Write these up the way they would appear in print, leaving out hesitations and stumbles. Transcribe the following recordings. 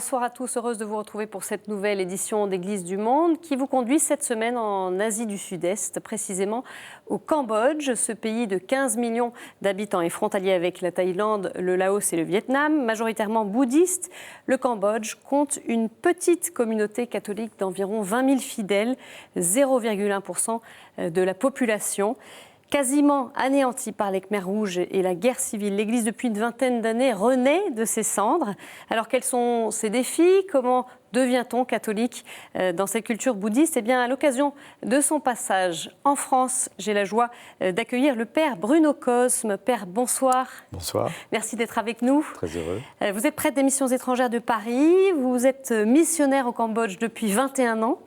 Bonsoir à tous, heureuse de vous retrouver pour cette nouvelle édition d'Église du Monde qui vous conduit cette semaine en Asie du Sud-Est, précisément au Cambodge, ce pays de 15 millions d'habitants et frontalier avec la Thaïlande, le Laos et le Vietnam, majoritairement bouddhiste. Le Cambodge compte une petite communauté catholique d'environ 20 000 fidèles, 0,1% de la population. Quasiment anéantie par les Khmers rouges et la guerre civile, l'Église, depuis une vingtaine d'années, renaît de ses cendres. Alors, quels sont ses défis ? Comment devient-on catholique dans cette culture bouddhiste ? Eh bien, à l'occasion de son passage en France, j'ai la joie d'accueillir le Père Bruno Cosme. Père, bonsoir. Bonsoir. Merci d'être avec nous. Très heureux. Vous êtes prêtre des missions étrangères de Paris. Vous êtes missionnaire au Cambodge depuis 21 ans.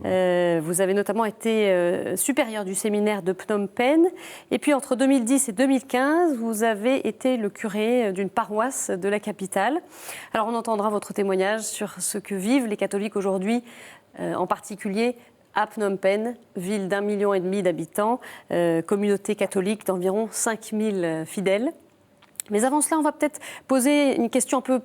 Vous avez notamment été supérieur du séminaire de Phnom Penh. Et puis, entre 2010 et 2015, vous avez été le curé d'une paroisse de la capitale. Alors, on entendra votre témoignage sur ce que vivent les catholiques aujourd'hui, en particulier à Phnom Penh, ville d'1,5 million d'habitants, communauté catholique d'environ 5 000 fidèles. Mais avant cela, on va peut-être poser une question un peu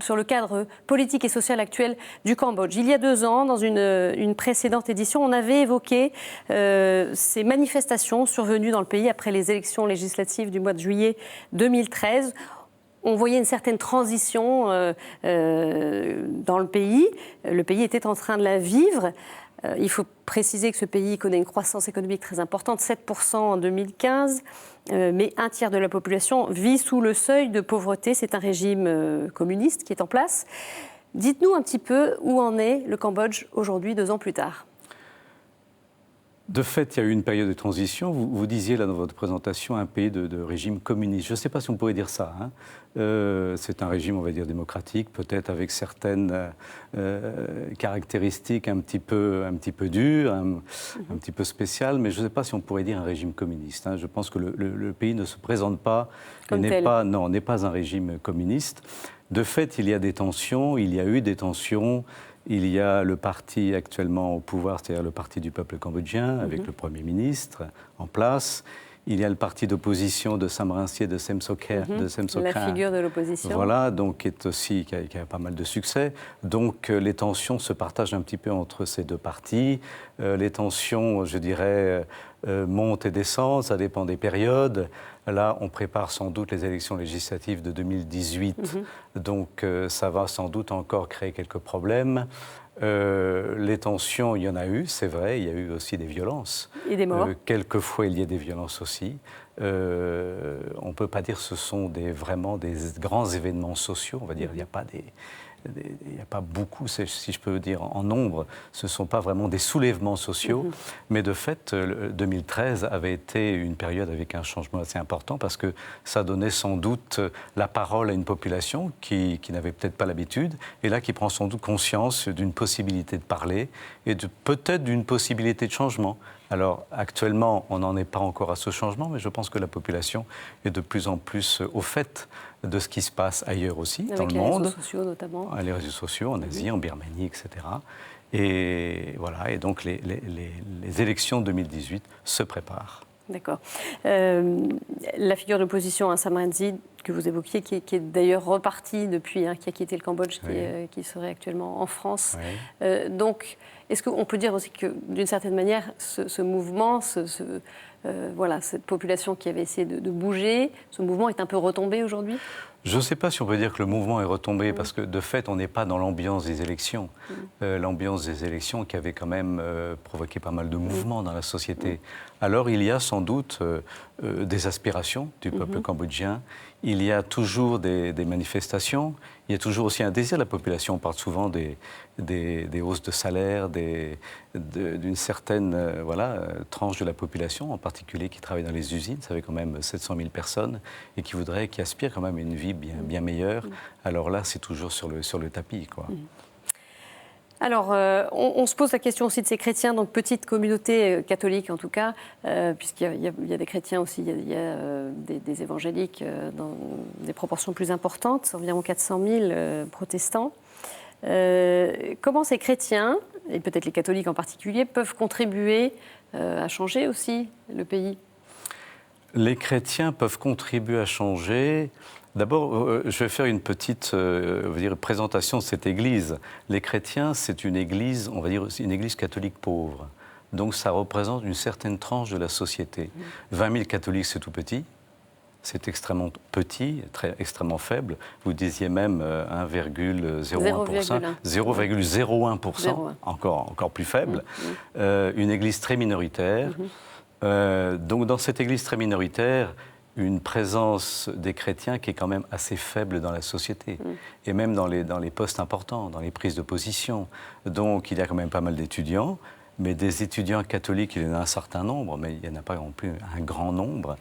sur le cadre politique et social actuel du Cambodge. Il y a 2 ans, dans une précédente édition, on avait évoqué ces manifestations survenues dans le pays après les élections législatives du mois de juillet 2013. On voyait une certaine transition dans le pays. Le pays était en train de la vivre. Il faut préciser que ce pays connaît une croissance économique très importante, 7% en 2015, mais un tiers de la population vit sous le seuil de pauvreté. C'est un régime communiste qui est en place. Dites-nous un petit peu où en est le Cambodge aujourd'hui, 2 ans plus tard. De fait, il y a eu une période de transition. Vous disiez là dans votre présentation un pays de régime communiste. Je ne sais pas si on pourrait dire ça. C'est un régime, on va dire, démocratique, peut-être avec certaines caractéristiques un petit peu dures, un petit peu spéciales, mais je ne sais pas si on pourrait dire un régime communiste. Je pense que le pays ne se présente pas, n'est pas un régime communiste. De fait, il y a des tensions, il y a eu des tensions. Il y a le parti actuellement au pouvoir, c'est-à-dire le parti du peuple cambodgien, avec le Premier ministre en place. Il y a le parti d'opposition de Sam Rainsy et de Sem Sokha. La figure de l'opposition. Voilà, donc qui a pas mal de succès. Donc les tensions se partagent un petit peu entre ces 2 partis. Les tensions, je dirais, montent et descendent, ça dépend des périodes. Là, on prépare sans doute les élections législatives de 2018, donc ça va sans doute encore créer quelques problèmes. Les tensions, il y en a eu, c'est vrai, il y a eu aussi des violences. Et des morts. Quelquefois, il y a des violences aussi. On ne peut pas dire que ce sont vraiment des grands événements sociaux, on va dire, il n'y a pas beaucoup, si je peux dire en nombre, ce ne sont pas vraiment des soulèvements sociaux, mais de fait, 2013 avait été une période avec un changement assez important parce que ça donnait sans doute la parole à une population qui n'avait peut-être pas l'habitude, et là qui prend sans doute conscience d'une possibilité de parler et peut-être d'une possibilité de changement. Alors actuellement, on n'en est pas encore à ce changement, mais je pense que la population est de plus en plus au fait de ce qui se passe ailleurs aussi, dans le monde. Avec les réseaux sociaux notamment. Les réseaux sociaux, en Asie, en Birmanie, etc. Et voilà, et donc les élections 2018 se préparent. D'accord. La figure d'opposition, Sam Rainsy, que vous évoquiez, qui est d'ailleurs reparti depuis, qui a quitté le Cambodge, qui serait actuellement en France. Oui. Donc, est-ce qu'on peut dire aussi que, d'une certaine manière, ce mouvement, cette population qui avait essayé de bouger, ce mouvement est un peu retombé aujourd'hui ? Je ne sais pas si on peut dire que le mouvement est retombé, parce que de fait, on n'est pas dans l'ambiance des élections. L'ambiance des élections qui avait quand même provoqué pas mal de mouvements dans la société. Alors il y a sans doute des aspirations du peuple cambodgien, il y a toujours des manifestations, il y a toujours aussi un désir de la population. On parle souvent des hausses de salaire, d'une certaine tranche de la population, en particulier qui travaille dans les usines. Ça fait quand même 700 000 personnes et qui aspirent quand même à une vie bien meilleure. Alors là, c'est toujours sur le tapis, quoi. Alors, on se pose la question aussi de ces chrétiens, donc petite communauté catholique en tout cas, puisqu'il y a des chrétiens aussi, il y a des évangéliques dans des proportions plus importantes, environ 400 000 protestants. Comment ces chrétiens, et peut-être les catholiques en particulier, peuvent contribuer à changer aussi le pays ? Les chrétiens peuvent contribuer à changer D'abord, je vais faire une petite présentation de cette église. Les chrétiens, c'est une église, on va dire, une église catholique pauvre. Donc ça représente une certaine tranche de la société. 20 000 catholiques, c'est tout petit. C'est extrêmement petit, extrêmement faible. Vous disiez même 1,01%, 0,01%, encore plus faible. Une église très minoritaire. Donc dans cette église très minoritaire, une présence des chrétiens qui est quand même assez faible dans la société, et même dans les postes importants, dans les prises de position. Donc il y a quand même pas mal d'étudiants, mais des étudiants catholiques, il y en a un certain nombre, mais il n'y en a pas non plus un grand nombre.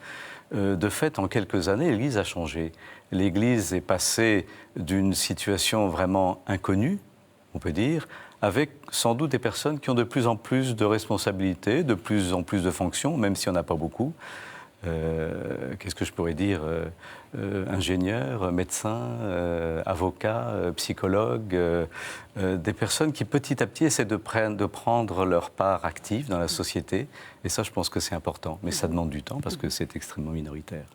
De fait, en quelques années, l'Église a changé. L'Église est passée d'une situation vraiment inconnue, on peut dire, avec sans doute des personnes qui ont de plus en plus de responsabilités, de plus en plus de fonctions, même s'il n'y en a pas beaucoup. Qu'est-ce que je pourrais dire, ingénieurs, médecins, avocats, psychologues, des personnes qui petit à petit essaient de prendre leur part active dans la société. Et ça, je pense que c'est important. Mais ça demande du temps parce que c'est extrêmement minoritaire.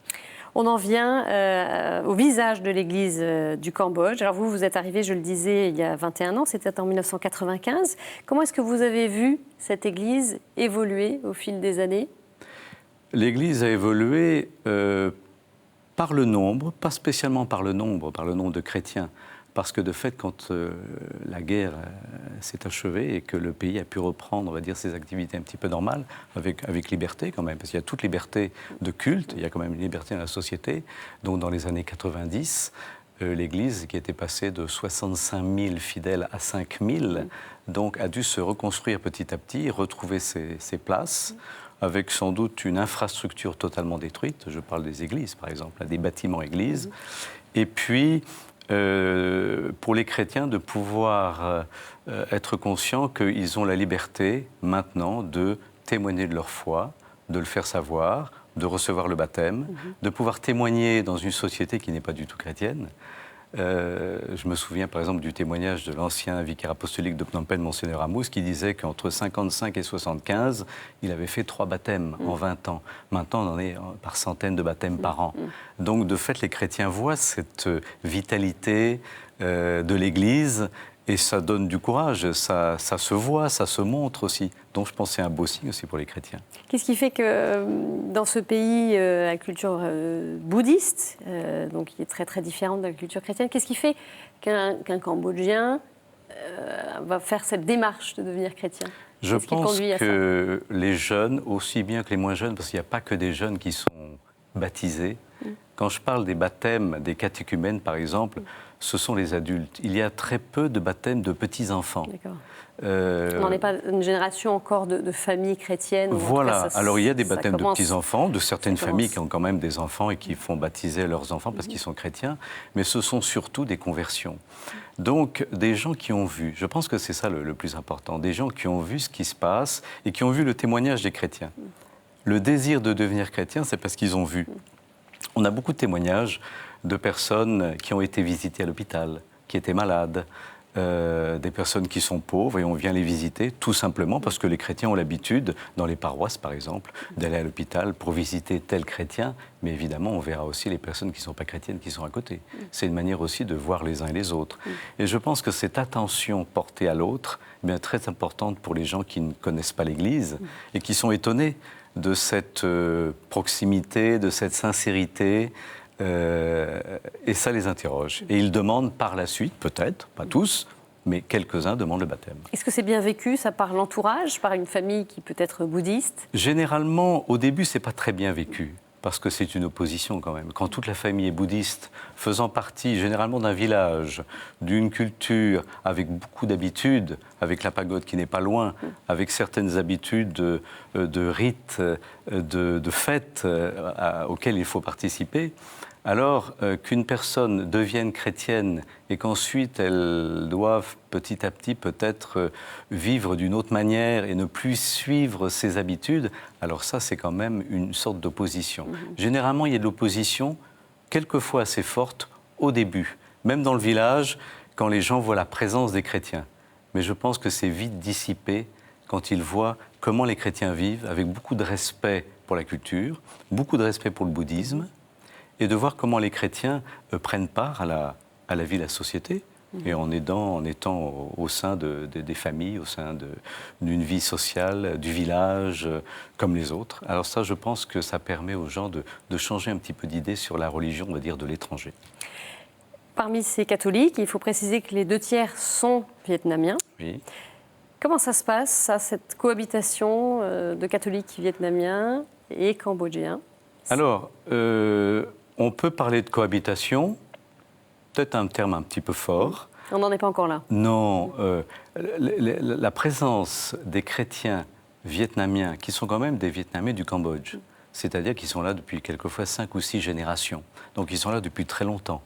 On en vient au visage de l'Église du Cambodge. Alors vous êtes arrivé, je le disais, il y a 21 ans, c'était en 1995. Comment est-ce que vous avez vu cette Église évoluer au fil des années ? L'Église a évolué par le nombre, pas spécialement par le nombre de chrétiens, parce que de fait, quand la guerre s'est achevée et que le pays a pu reprendre, on va dire, ses activités un petit peu normales, avec liberté quand même, parce qu'il y a toute liberté de culte, il y a quand même une liberté dans la société. Donc dans les années 90, l'Église, qui était passée de 65 000 fidèles à 5 000, donc a dû se reconstruire petit à petit, retrouver ses places, avec sans doute une infrastructure totalement détruite. Je parle des églises, par exemple, des bâtiments églises. Et puis, pour les chrétiens, de pouvoir être conscients qu'ils ont la liberté, maintenant, de témoigner de leur foi, de le faire savoir, de recevoir le baptême, de pouvoir témoigner dans une société qui n'est pas du tout chrétienne. Je me souviens par exemple du témoignage de l'ancien vicaire apostolique de Phnom Penh, Monseigneur Amous, qui disait qu'entre 55 et 75, il avait fait 3 baptêmes en 20 ans. Maintenant, on en est par centaines de baptêmes par an. Donc de fait, les chrétiens voient cette vitalité de l'Église et ça donne du courage, ça se voit, ça se montre aussi. Donc je pense que c'est un beau signe aussi pour les chrétiens. Qu'est-ce qui fait que dans ce pays à culture bouddhiste, donc qui est très très différente de la culture chrétienne, qu'est-ce qui fait qu'un Cambodgien va faire cette démarche de devenir chrétien ? Je pense que les jeunes, aussi bien que les moins jeunes, parce qu'il n'y a pas que des jeunes qui sont baptisés. Quand je parle des baptêmes, des catéchumènes par exemple, ce sont les adultes. Il y a très peu de baptêmes de petits-enfants. D'accord. On n'en est pas une génération encore de familles chrétiennes. Voilà. Alors il y a des baptêmes de petits-enfants, de certaines familles qui ont quand même des enfants et qui font baptiser leurs enfants parce qu'ils sont chrétiens, mais ce sont surtout des conversions. Donc des gens qui ont vu, je pense que c'est ça le plus important, des gens qui ont vu ce qui se passe et qui ont vu le témoignage des chrétiens. Le désir de devenir chrétien, c'est parce qu'ils ont vu. On a beaucoup de témoignages de personnes qui ont été visitées à l'hôpital, qui étaient malades, des personnes qui sont pauvres et on vient les visiter tout simplement parce que les chrétiens ont l'habitude, dans les paroisses par exemple, d'aller à l'hôpital pour visiter tel chrétien, mais évidemment on verra aussi les personnes qui ne sont pas chrétiennes qui sont à côté. C'est une manière aussi de voir les uns et les autres. Et je pense que cette attention portée à l'autre est bien très importante pour les gens qui ne connaissent pas l'Église et qui sont étonnés de cette proximité, de cette sincérité. Et ça les interroge. Et ils demandent par la suite, peut-être, pas tous, mais quelques-uns demandent le baptême. Est-ce que c'est bien vécu, ça, par l'entourage, par une famille qui peut être bouddhiste ? Généralement, au début, c'est pas très bien vécu, parce que c'est une opposition quand même. Quand toute la famille est bouddhiste, faisant partie généralement d'un village, d'une culture, avec beaucoup d'habitudes, avec la pagode qui n'est pas loin, avec certaines habitudes de rites, de fêtes auxquelles il faut participer, alors qu'une personne devienne chrétienne et qu'ensuite elle doive petit à petit peut-être vivre d'une autre manière et ne plus suivre ses habitudes, alors ça c'est quand même une sorte d'opposition. Généralement il y a de l'opposition, quelquefois assez forte, au début, même dans le village, quand les gens voient la présence des chrétiens. Mais je pense que c'est vite dissipé quand ils voient comment les chrétiens vivent, avec beaucoup de respect pour la culture, beaucoup de respect pour le bouddhisme, et de voir comment les chrétiens prennent part à la vie de la société, et en étant au sein des familles, au sein d'une vie sociale, du village, comme les autres. Alors ça, je pense que ça permet aux gens de changer un petit peu d'idée sur la religion, on va dire, de l'étranger. Parmi ces catholiques, il faut préciser que les 2/3 sont vietnamiens. Oui. Comment ça se passe, ça, cette cohabitation de catholiques vietnamiens et cambodgiens? Alors, on peut parler de cohabitation, peut-être un terme un petit peu fort. On n'en est pas encore là. Non, la présence des chrétiens vietnamiens, qui sont quand même des Vietnamiens du Cambodge, c'est-à-dire qu'ils sont là depuis quelquefois 5 ou 6 générations, donc ils sont là depuis très longtemps.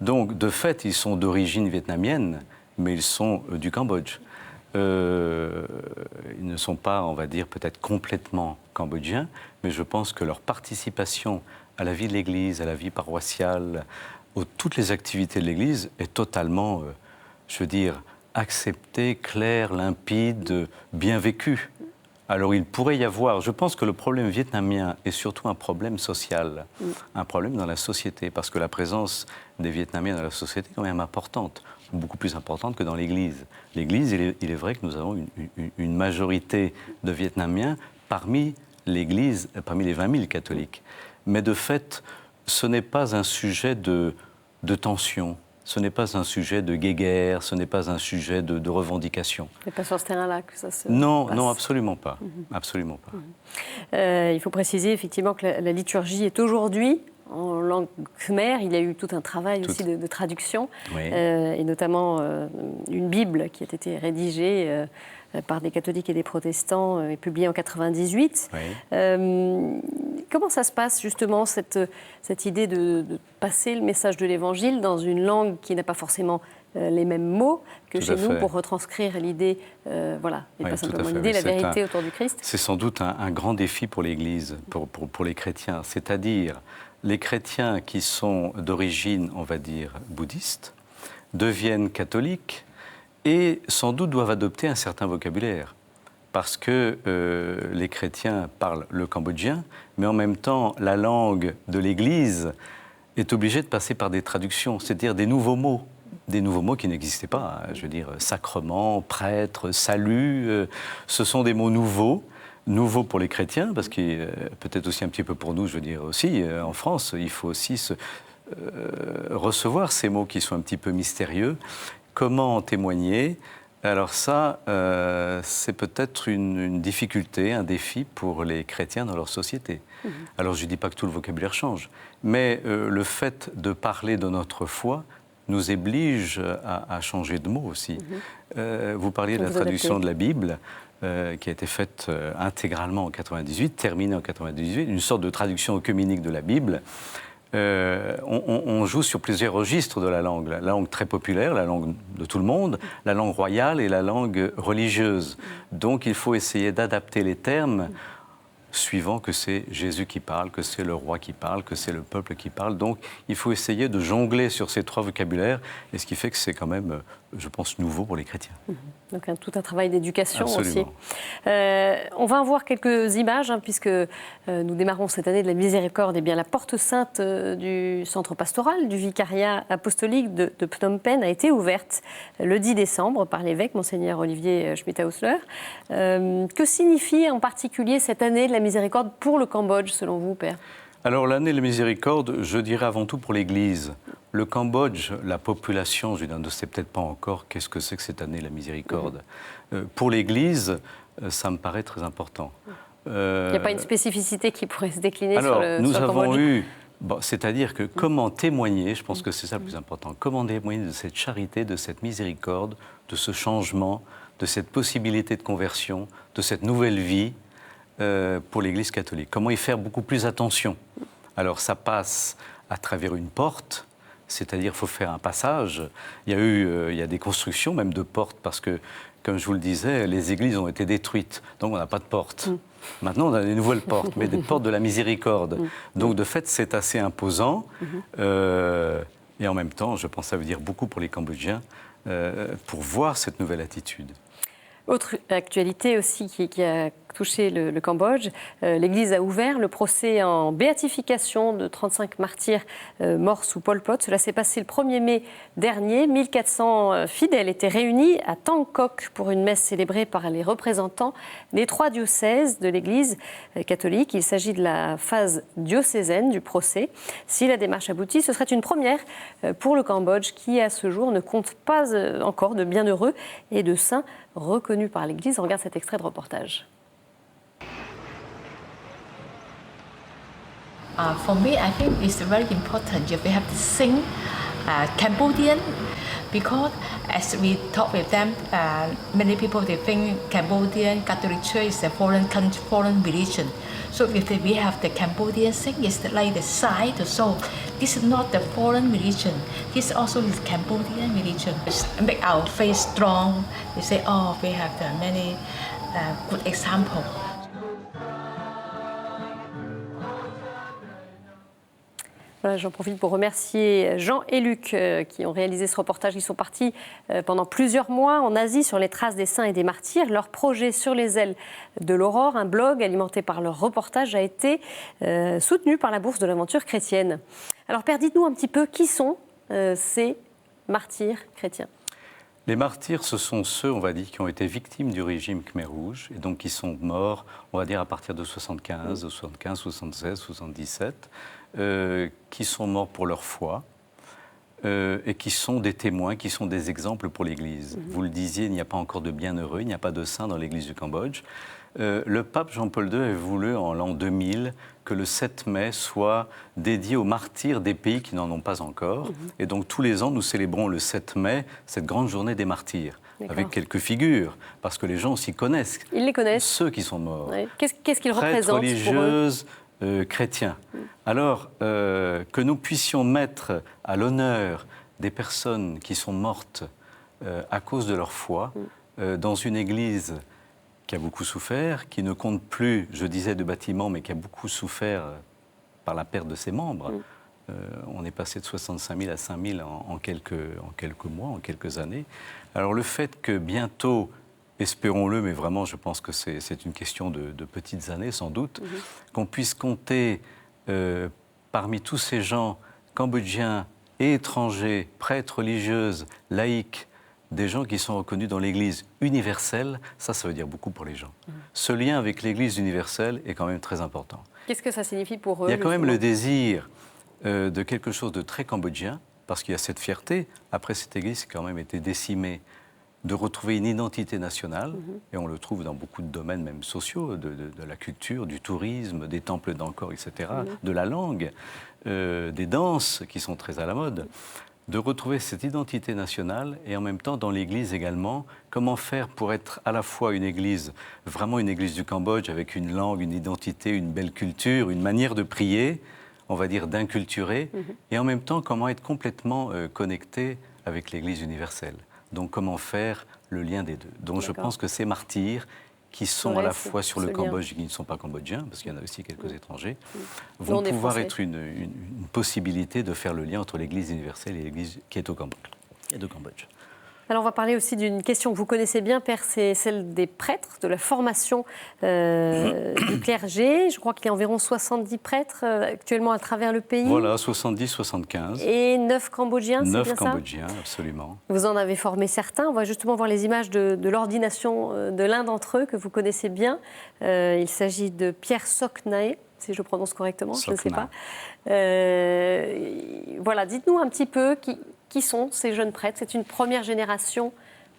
Donc, de fait, ils sont d'origine vietnamienne, mais ils sont du Cambodge. Ils ne sont pas, on va dire, peut-être complètement cambodgiens, mais je pense que leur participation à la vie de l'Église, à la vie paroissiale, toutes les activités de l'Église est totalement, je veux dire, acceptée, claire, limpide, bien vécue. Alors il pourrait y avoir, je pense que le problème vietnamien est surtout un problème social, un problème dans la société, parce que la présence des Vietnamiens dans la société est quand même importante, beaucoup plus importante que dans l'Église. L'Église, il est vrai que nous avons une majorité de Vietnamiens parmi l'Église, parmi les 20 000 catholiques. Mais de fait, ce n'est pas un sujet de tension, ce n'est pas un sujet de guéguerre, ce n'est pas un sujet de revendication. Ce n'est pas sur ce terrain-là que ça se passe. Non, absolument pas. Absolument pas. Il faut préciser effectivement que la liturgie est aujourd'hui en langue khmer. Il y a eu tout un travail aussi de traduction, Oui. Et notamment une Bible qui a été rédigée par des catholiques et des protestants et publiée en 98. Oui. Comment ça se passe justement, cette idée de passer le message de l'Évangile dans une langue qui n'a pas forcément les mêmes mots que chez nous pour retranscrire l'idée, voilà, et pas simplement l'idée, la vérité autour du Christ? C'est sans doute un grand défi pour l'Église, pour les chrétiens, c'est-à-dire les chrétiens qui sont d'origine, on va dire, bouddhiste, deviennent catholiques et sans doute doivent adopter un certain vocabulaire. Parce que les chrétiens parlent le cambodgien, mais en même temps, la langue de l'Église est obligée de passer par des traductions, c'est-à-dire des nouveaux mots qui n'existaient pas. Je veux dire, sacrement, prêtre, salut, ce sont des mots nouveaux pour les chrétiens, parce que peut-être aussi un petit peu pour nous, je veux dire aussi, en France, il faut aussi recevoir ces mots qui sont un petit peu mystérieux. Comment en témoigner ? Alors ça, c'est peut-être une difficulté, un défi pour les chrétiens dans leur société. Alors je ne dis pas que tout le vocabulaire change, mais le fait de parler de notre foi nous oblige à changer de mots aussi. Vous parliez de la traduction de la Bible, qui a été faite intégralement en 98, terminée en 98, une sorte de traduction œcuménique de la Bible. On joue sur plusieurs registres de la langue très populaire, la langue de tout le monde, la langue royale et la langue religieuse. Donc il faut essayer d'adapter les termes suivant que c'est Jésus qui parle, que c'est le roi qui parle, que c'est le peuple qui parle. Donc il faut essayer de jongler sur ces 3 vocabulaires, et ce qui fait que c'est quand même, je pense, nouveau pour les chrétiens. Donc tout un travail d'éducation. Absolument. Aussi. On va en voir quelques images, puisque nous démarrons cette année de la miséricorde. Eh bien, la porte sainte du centre pastoral du vicariat apostolique de Phnom Penh a été ouverte le 10 décembre par l'évêque, Monseigneur Olivier Schmitthausler. Que signifie en particulier cette année de la miséricorde pour le Cambodge, selon vous, Père ? Alors l'année de la miséricorde, je dirais avant tout pour l'Église. Le Cambodge, la population, je ne sais peut-être pas encore qu'est-ce que c'est que cette année de la miséricorde. Pour l'Église, ça me paraît très important. Il n'y a pas une spécificité qui pourrait se décliner sur le Cambodge ? Nous avons eu, c'est-à-dire que comment témoigner, je pense que c'est ça le plus important, comment témoigner de cette charité, de cette miséricorde, de ce changement, de cette possibilité de conversion, de cette nouvelle vie, pour l'Église catholique. Comment y faire beaucoup plus attention ? Alors ça passe à travers une porte, c'est-à-dire qu'il faut faire un passage. Il y a des constructions même de portes, parce que, comme je vous le disais, les églises ont été détruites, donc on n'a pas de porte. Maintenant, on a des nouvelles portes, mais des portes de la miséricorde. Donc de fait, c'est assez imposant. Et en même temps, je pense que ça veut dire beaucoup pour les Cambodgiens, pour voir cette nouvelle attitude. Autre actualité aussi qui a touché le Cambodge. L'Église a ouvert le procès en béatification de 35 martyrs morts sous Pol Pot. Cela s'est passé le 1er mai dernier. 1400 fidèles étaient réunis à Tangkok pour une messe célébrée par les représentants des 3 diocèses de l'Église catholique. Il s'agit de la phase diocésaine du procès. Si la démarche aboutit, ce serait une première pour le Cambodge qui, à ce jour, ne compte pas encore de bienheureux et de saints reconnus par l'Église. On regarde cet extrait de reportage. For me, I think it's very important if we have to sing Cambodian, because as we talk with them, many people they think Cambodian Catholic Church is a foreign country, foreign religion. So if we have the Cambodian sing, it's like the sign to show this is not the foreign religion. This also is Cambodian religion. It's make our faith strong. We say, oh, we have many good examples. Voilà, j'en profite pour remercier Jean et Luc qui ont réalisé ce reportage. Ils sont partis pendant plusieurs mois en Asie sur les traces des saints et des martyrs. Leur projet Sur les ailes de l'aurore, un blog alimenté par leur reportage, a été soutenu par la Bourse de l'aventure chrétienne. Alors, Père, dites-nous un petit peu qui sont ces martyrs chrétiens. Les martyrs, ce sont ceux, on va dire, qui ont été victimes du régime Khmer Rouge et donc qui sont morts, on va dire, à partir de 75, 76, 77, qui sont morts pour leur foi et qui sont des témoins, qui sont des exemples pour l'Église. Vous le disiez, il n'y a pas encore de bienheureux, il n'y a pas de saints dans l'Église du Cambodge. Le pape Jean-Paul II avait voulu, en l'an 2000, que le 7 mai soit dédié aux martyrs des pays qui n'en ont pas encore. Et donc, tous les ans, nous célébrons le 7 mai, cette grande journée des martyrs, avec quelques figures, parce que les gens s'y connaissent. Ils les connaissent. Ceux qui sont morts. Ouais. Qu'est-ce qu'ils Prêtres, représentent religieuses, chrétiens. Alors, que nous puissions mettre à l'honneur des personnes qui sont mortes à cause de leur foi, dans une église qui a beaucoup souffert, qui ne compte plus, je disais, de bâtiments, mais qui a beaucoup souffert par la perte de ses membres. On est passé de 65 000 à 5 000 en quelques mois, en quelques années. Alors le fait que bientôt, espérons-le, mais vraiment je pense que c'est une question de petites années sans doute, qu'on puisse compter parmi tous ces gens cambodgiens et étrangers, prêtres, religieuses, laïcs, des gens qui sont reconnus dans l'Église universelle, ça veut dire beaucoup pour les gens. Ce lien avec l'Église universelle est quand même très important. Qu'est-ce que ça signifie pour eux? Il y a quand même le désir de quelque chose de très cambodgien, parce qu'il y a cette fierté, après cette Église qui a quand même été décimée, de retrouver une identité nationale, et on le trouve dans beaucoup de domaines même sociaux, de la culture, du tourisme, des temples d'Angkor, etc., de la langue, des danses qui sont très à la mode. De retrouver cette identité nationale et en même temps dans l'Église également, comment faire pour être à la fois une Église, vraiment une Église du Cambodge avec une langue, une identité, une belle culture, une manière de prier, on va dire d'inculturé, et en même temps comment être complètement connecté avec l'Église universelle. Donc comment faire le lien des deux. Donc je pense que ces martyrs qui sont à la fois sur le Cambodge et qui ne sont pas cambodgiens, parce qu'il y en a aussi quelques étrangers, vont pouvoir être une possibilité de faire le lien entre l'Église universelle et l'Église qui est au Cambodge. Et de Cambodge. Alors on va parler aussi d'une question que vous connaissez bien, Père, c'est celle des prêtres, de la formation du clergé. Je crois qu'il y a environ 70 prêtres actuellement à travers le pays. Voilà, 70, 75. Et 9 Cambodgiens, c'est bien ça? 9 Cambodgiens, absolument. Vous en avez formé certains. On va justement voir les images de l'ordination de l'un d'entre eux que vous connaissez bien. Il s'agit de Pierre Sok Nae, si je prononce correctement, je ne sais pas. Voilà, dites-nous un petit peu qui sont ces jeunes prêtres. C'est une première génération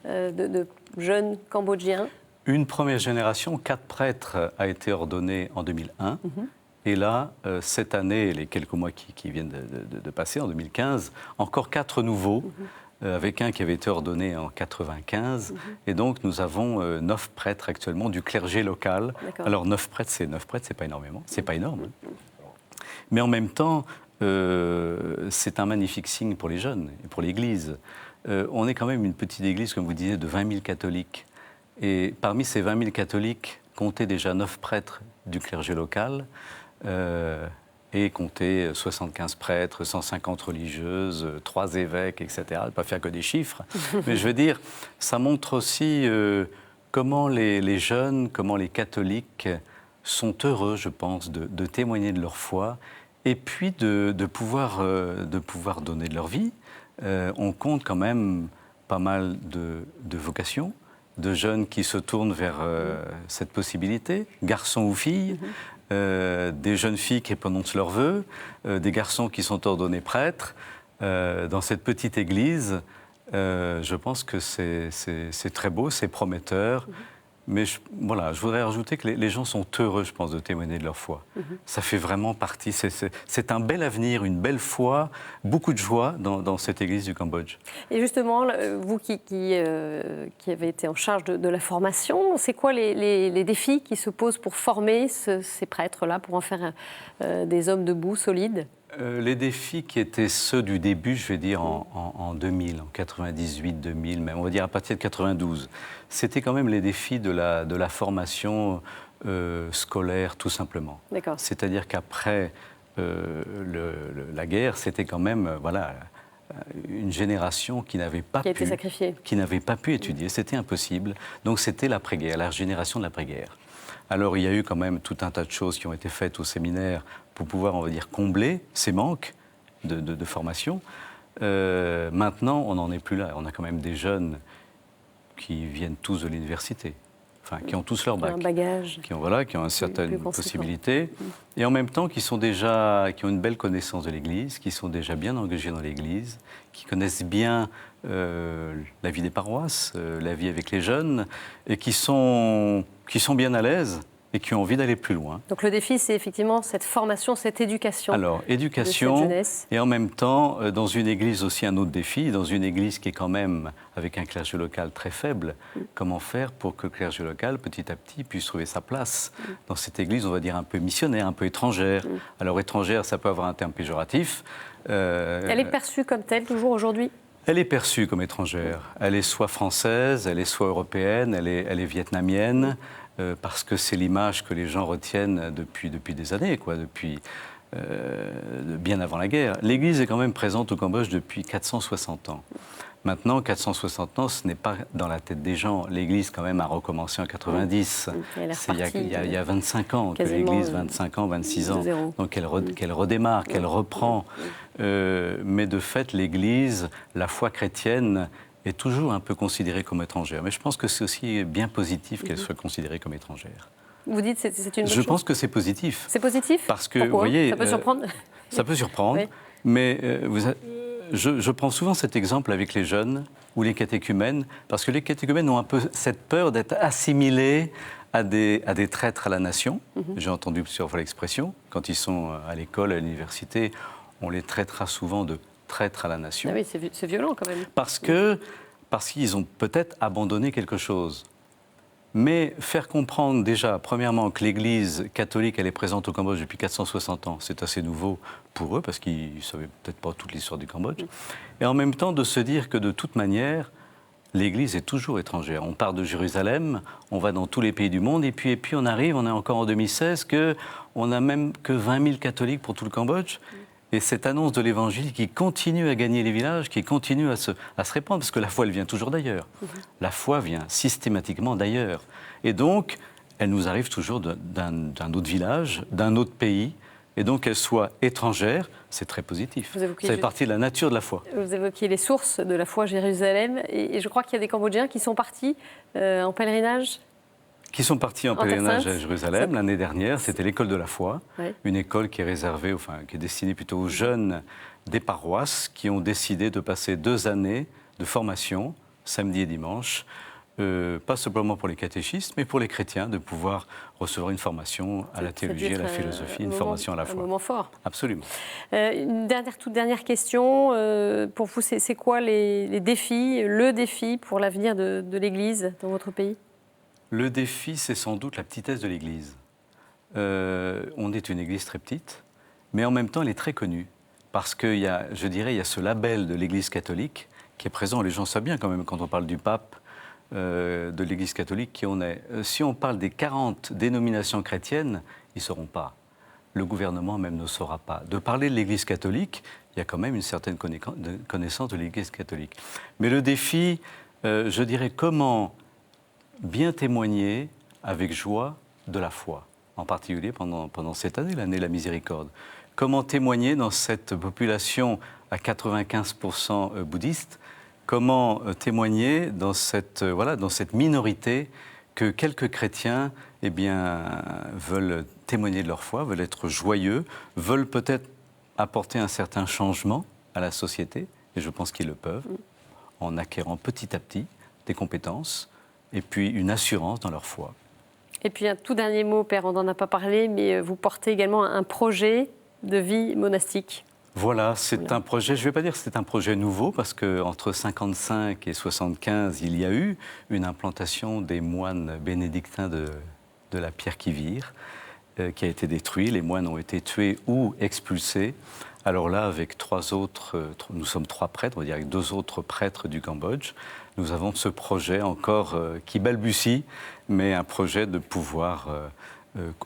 de jeunes Cambodgiens. Une première génération, 4 prêtres a été ordonnée en 2001. Et là, cette année, les quelques mois qui viennent de passer, en 2015, encore 4 nouveaux, avec un qui avait été ordonné en 95. Et donc, nous avons 9 prêtres actuellement du clergé local. Alors, 9 prêtres, c'est pas énormément, c'est pas énorme. Mais en même temps, c'est un magnifique signe pour les jeunes et pour l'Église. On est quand même une petite Église, comme vous disiez, de 20 000 catholiques. Et parmi ces 20 000 catholiques, comptez déjà 9 prêtres du clergé local et comptez 75 prêtres, 150 religieuses, 3 évêques, etc. Ne pas faire que des chiffres. Mais je veux dire, ça montre aussi comment les jeunes, comment les catholiques sont heureux, je pense, de témoigner de leur foi et puis de pouvoir donner de leur vie. On compte quand même pas mal de vocations, de jeunes qui se tournent vers cette possibilité, garçons ou filles, des jeunes filles qui prononcent leurs vœux, des garçons qui sont ordonnés prêtres. Dans cette petite église, je pense que c'est très beau, c'est prometteur. Mais voilà, je voudrais rajouter que les gens sont heureux, je pense, de témoigner de leur foi. Ça fait vraiment partie, c'est un bel avenir, une belle foi, beaucoup de joie dans cette église du Cambodge. Et justement, vous qui avez été en charge de la formation, c'est quoi les défis qui se posent pour former ces prêtres-là, pour en faire des hommes debout, solides ? Les défis qui étaient ceux du début, je vais dire en 2000, en 98, 2000, même on va dire à partir de 92, c'était quand même les défis de la formation scolaire, tout simplement. C'est-à-dire qu'après la guerre, c'était quand même une génération qui n'avait pas pu étudier, c'était impossible. Donc c'était l'après-guerre, la génération de l'après-guerre. Alors il y a eu quand même tout un tas de choses qui ont été faites au séminaire pour pouvoir, on va dire, combler ces manques de formation. Maintenant, on n'en est plus là. On a quand même des jeunes qui viennent tous de l'université, enfin, qui ont tous leur bac, qui ont une certaine possibilité, et en même temps qui ont une belle connaissance de l'Église, qui sont déjà bien engagés dans l'Église, qui connaissent bien la vie des paroisses, la vie avec les jeunes, et qui sont bien à l'aise et qui ont envie d'aller plus loin. Donc le défi, c'est effectivement cette formation, cette éducation. Alors, éducation, de cette jeunesse. Et en même temps, dans une église aussi, un autre défi, dans une église qui est quand même avec un clergé local très faible, comment faire pour que le clergé local, petit à petit, puisse trouver sa place dans cette église, on va dire, un peu missionnaire, un peu étrangère. Alors, étrangère, ça peut avoir un terme péjoratif. Elle est perçue comme telle, toujours aujourd'hui ? Elle est perçue comme étrangère. Elle est soit française, elle est soit européenne, elle est vietnamienne, parce que c'est l'image que les gens retiennent depuis des années, depuis bien avant la guerre. L'Église est quand même présente au Cambodge depuis 460 ans. Maintenant, 460 ans, ce n'est pas dans la tête des gens. L'Église, quand même, a recommencé en 90. Il y a 25 ans que l'Église, 25 ans, 26 ans. Donc, qu'elle redémarre, qu'elle reprend. Mais de fait, l'Église, la foi chrétienne, est toujours un peu considérée comme étrangère. Mais je pense que c'est aussi bien positif qu'elle soit considérée comme étrangère. Vous dites que c'est une bonne chose ? Je pense que c'est positif. C'est positif ? Parce que, pourquoi ? vous voyez, ça peut surprendre. Ça peut surprendre, oui. Mais je prends souvent cet exemple avec les jeunes ou les catéchumènes, parce que les catéchumènes ont un peu cette peur d'être assimilés à des traîtres à la nation. J'ai entendu plusieurs fois l'expression. Quand ils sont à l'école, à l'université, on les traitera souvent de traîtres à la nation. Ah oui, c'est violent quand même. Parce qu'ils ont peut-être abandonné quelque chose. Mais faire comprendre déjà, premièrement, que l'Église catholique, elle est présente au Cambodge depuis 460 ans, c'est assez nouveau pour eux, parce qu'ils ne savaient peut-être pas toute l'histoire du Cambodge. Et en même temps, de se dire que de toute manière, l'Église est toujours étrangère. On part de Jérusalem, on va dans tous les pays du monde, et puis on arrive, on est encore en 2016, qu'on n'a même que 20 000 catholiques pour tout le Cambodge. Et cette annonce de l'Évangile qui continue à gagner les villages, qui continue à se répandre, parce que la foi, elle vient toujours d'ailleurs. La foi vient systématiquement d'ailleurs. Et donc, elle nous arrive toujours d'un autre village, d'un autre pays. Et donc, qu'elle soit étrangère, c'est très positif. Ça fait partie de la nature de la foi. Vous évoquiez les sources de la foi, Jérusalem. Et je crois qu'il y a des Cambodgiens qui sont partis en pèlerinage. Qui sont partis en pèlerinage à Jérusalem l'année dernière. C'était l'école de la foi, une école qui est réservée, qui est destinée plutôt aux jeunes des paroisses qui ont décidé de passer 2 années de formation, samedi et dimanche, pas simplement pour les catéchistes, mais pour les chrétiens, de pouvoir recevoir une formation à la théologie, à la philosophie, une formation à la foi. Un moment fort. Absolument. Une toute dernière question. Pour vous, c'est quoi les défis, le défi pour l'avenir de l'Église dans votre pays ? Le défi, c'est sans doute la petitesse de l'Église. On est une Église très petite, mais en même temps, elle est très connue. Parce qu'il y a, je dirais, il y a ce label de l'Église catholique qui est présent. Les gens savent bien quand même, quand on parle du pape, de l'Église catholique, qui on est. Si on parle des 40 dénominations chrétiennes, ils ne sauront pas. Le gouvernement même ne saura pas. De parler de l'Église catholique, il y a quand même une certaine connaissance de l'Église catholique. Mais le défi, je dirais, comment bien témoigner avec joie de la foi, en particulier pendant cette année, l'année de la miséricorde. Comment témoigner dans cette population à 95% bouddhiste, comment témoigner dans cette minorité que quelques chrétiens veulent témoigner de leur foi, veulent être joyeux, veulent peut-être apporter un certain changement à la société, et je pense qu'ils le peuvent, en acquérant petit à petit des compétences et puis une assurance dans leur foi. Et puis un tout dernier mot, Père, on n'en a pas parlé, mais vous portez également un projet de vie monastique. Voilà, c'est un projet, je ne vais pas dire que c'est un projet nouveau, parce qu'entre 55 et 75, il y a eu une implantation des moines bénédictins de la Pierre-qui-Vire, qui a été détruit. Les moines ont été tués ou expulsés. Alors là, avec nous sommes 3 prêtres, on va dire avec 2 autres prêtres du Cambodge, nous avons ce projet encore qui balbutie, mais un projet de pouvoir,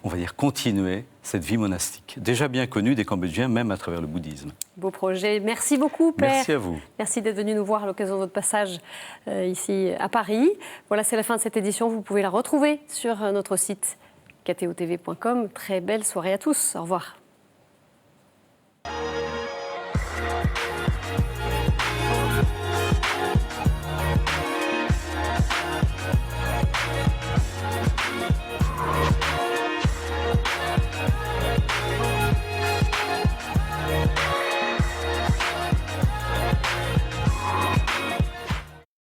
on va dire, continuer cette vie monastique, déjà bien connue des Cambodgiens, même à travers le bouddhisme. Beau projet. Merci beaucoup, Père. Merci à vous. Merci d'être venu nous voir à l'occasion de votre passage ici à Paris. Voilà, c'est la fin de cette édition. Vous pouvez la retrouver sur notre site ktotv.com. Très belle soirée à tous. Au revoir.